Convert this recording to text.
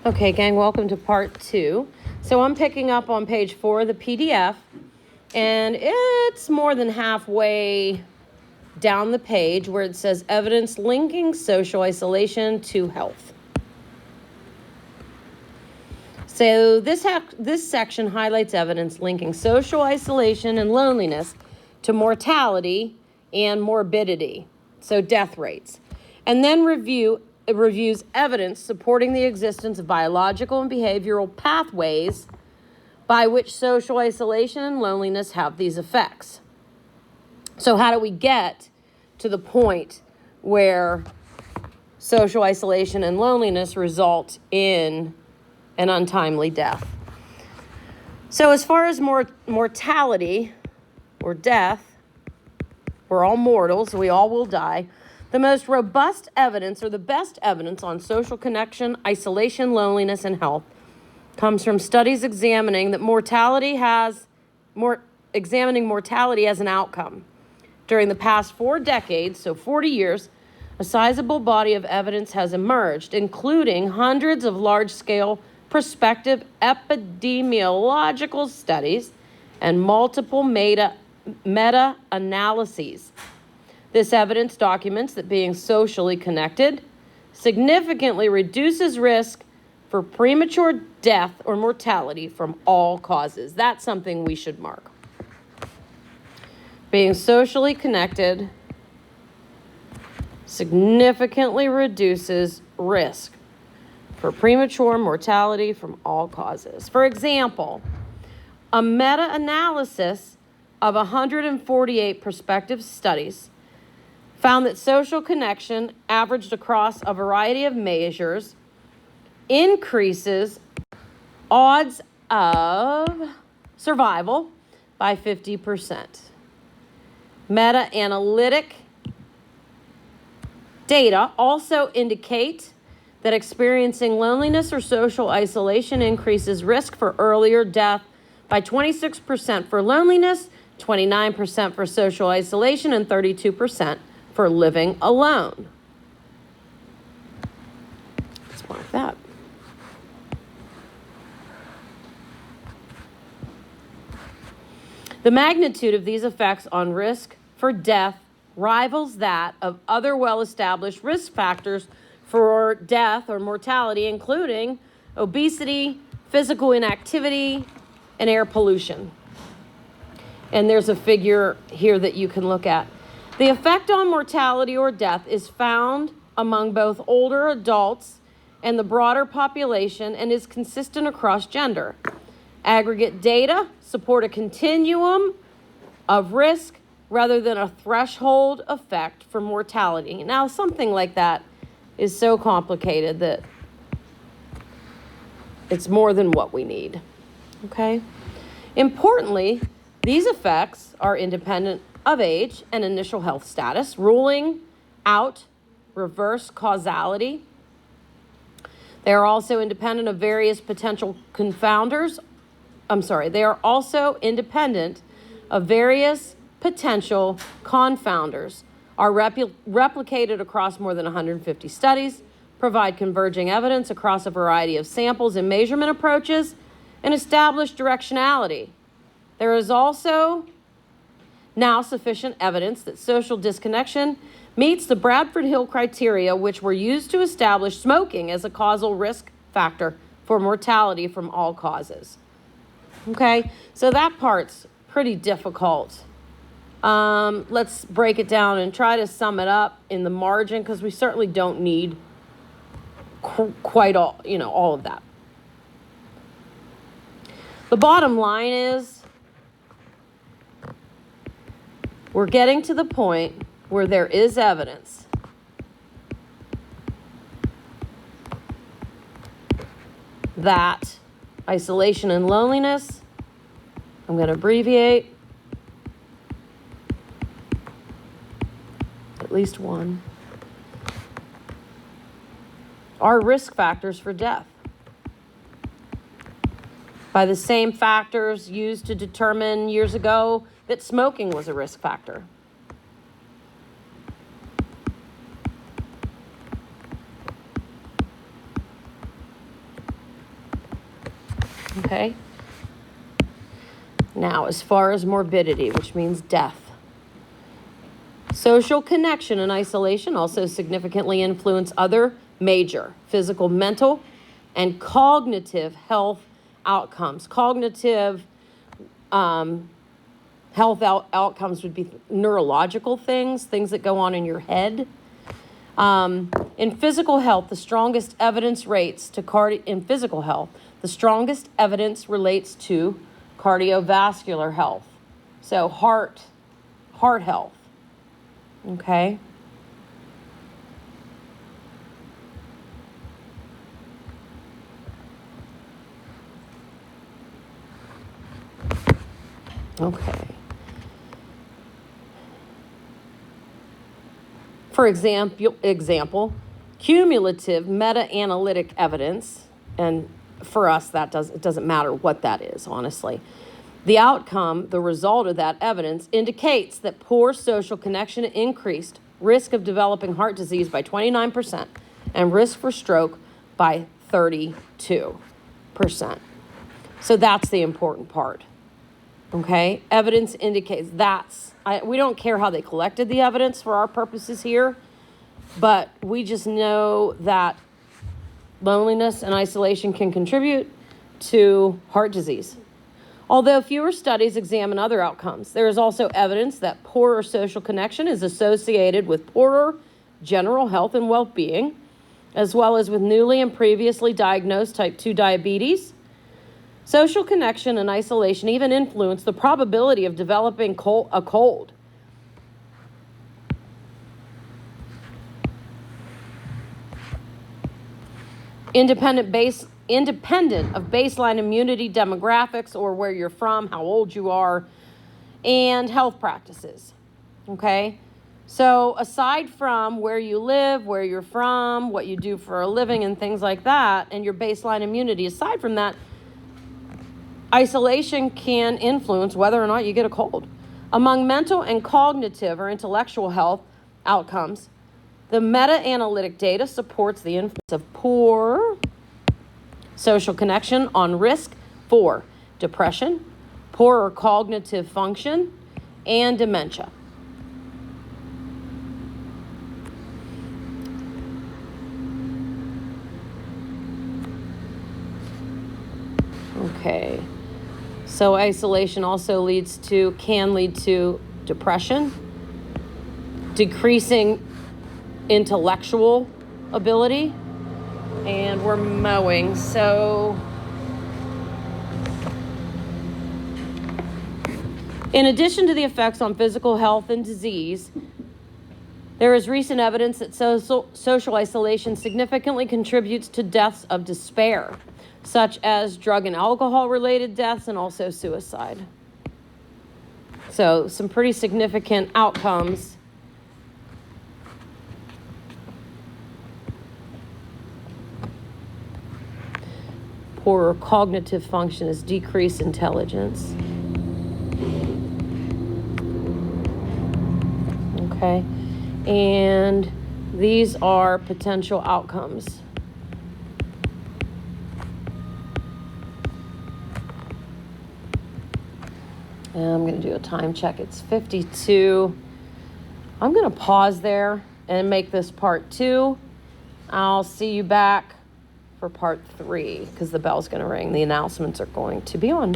Okay, gang, welcome to part 2. So I'm picking up on page 4 of the PDF, and it's more than halfway down the page where it says evidence linking social isolation to health. So this section highlights evidence linking social isolation and loneliness to mortality and morbidity, so death rates, and then it reviews evidence supporting the existence of biological and behavioral pathways by which social isolation and loneliness have these effects. So how do we get to the point where social isolation and loneliness result in an untimely death? So as far as mortality or death, we're all mortals, we all will die. The most robust evidence, or the best evidence, on social connection, isolation, loneliness, and health comes from studies examining mortality as an outcome. During the past 4 decades, so 40 years, a sizable body of evidence has emerged, including hundreds of large-scale prospective epidemiological studies and multiple meta-analyses. This evidence documents that being socially connected significantly reduces risk for premature death or mortality from all causes. That's something we should mark. Being socially connected significantly reduces risk for premature mortality from all causes. For example, a meta-analysis of 148 prospective studies found that social connection, averaged across a variety of measures, increases odds of survival by 50%. Meta-analytic data also indicate that experiencing loneliness or social isolation increases risk for earlier death by 26% for loneliness, 29% for social isolation, and 32% for living alone. Let's mark that. The magnitude of these effects on risk for death rivals that of other well-established risk factors for death or mortality, including obesity, physical inactivity, and air pollution. And there's a figure here that you can look at. The effect on mortality or death is found among both older adults and the broader population and is consistent across gender. Aggregate data support a continuum of risk rather than a threshold effect for mortality. Now, something like that is so complicated that it's more than what we need, okay? Importantly, these effects are independent of age and initial health status, ruling out reverse causality. They are also independent of various potential confounders. They are also independent of various potential confounders, are replicated across more than 150 studies, provide converging evidence across a variety of samples and measurement approaches, and establish directionality. There is also now sufficient evidence that social disconnection meets the Bradford Hill criteria, which were used to establish smoking as a causal risk factor for mortality from all causes. Okay, so that part's pretty difficult. Let's break it down and try to sum it up in the margin, because we certainly don't need quite all of that. The bottom line is we're getting to the point where there is evidence that isolation and loneliness, I'm going to abbreviate, at least one, are risk factors for death by the same factors used to determine years ago that smoking was a risk factor. Okay? Now, as far as morbidity, which means death, social connection and isolation also significantly influence other major physical, mental, and cognitive health outcomes. Cognitive health outcomes would be neurological things that go on in your head. In physical health, the strongest evidence relates to cardiovascular health. So heart health. Okay? Okay. For example, cumulative meta-analytic evidence, and for us it doesn't matter what that is, honestly. The outcome, the result of that evidence, indicates that poor social connection increased risk of developing heart disease by 29% and risk for stroke by 32%. So that's the important part. Okay? Evidence indicates we don't care how they collected the evidence for our purposes here, but we just know that loneliness and isolation can contribute to heart disease. Although fewer studies examine other outcomes, there is also evidence that poorer social connection is associated with poorer general health and well-being, as well as with newly and previously diagnosed type 2 diabetes. Social connection and isolation even influence the probability of developing a cold. Independent of baseline immunity demographics, or where you're from, how old you are, and health practices. Okay? So aside from where you live, where you're from, what you do for a living, and things like that, and your baseline immunity, aside from that, isolation can influence whether or not you get a cold. Among mental and cognitive or intellectual health outcomes, the meta-analytic data supports the influence of poor social connection on risk for depression, poorer cognitive function, and dementia. Okay. So isolation also can lead to depression, decreasing intellectual ability, and we're mowing. So in addition to the effects on physical health and disease, there is recent evidence that social isolation significantly contributes to deaths of despair, such as drug and alcohol-related deaths and also suicide. So some pretty significant outcomes. Poorer cognitive function is decreased intelligence. Okay, and these are potential outcomes. And I'm going to do a time check. It's 52. I'm going to pause there and make this part 2. I'll see you back for part 3 because the bell's going to ring. The announcements are going to be on.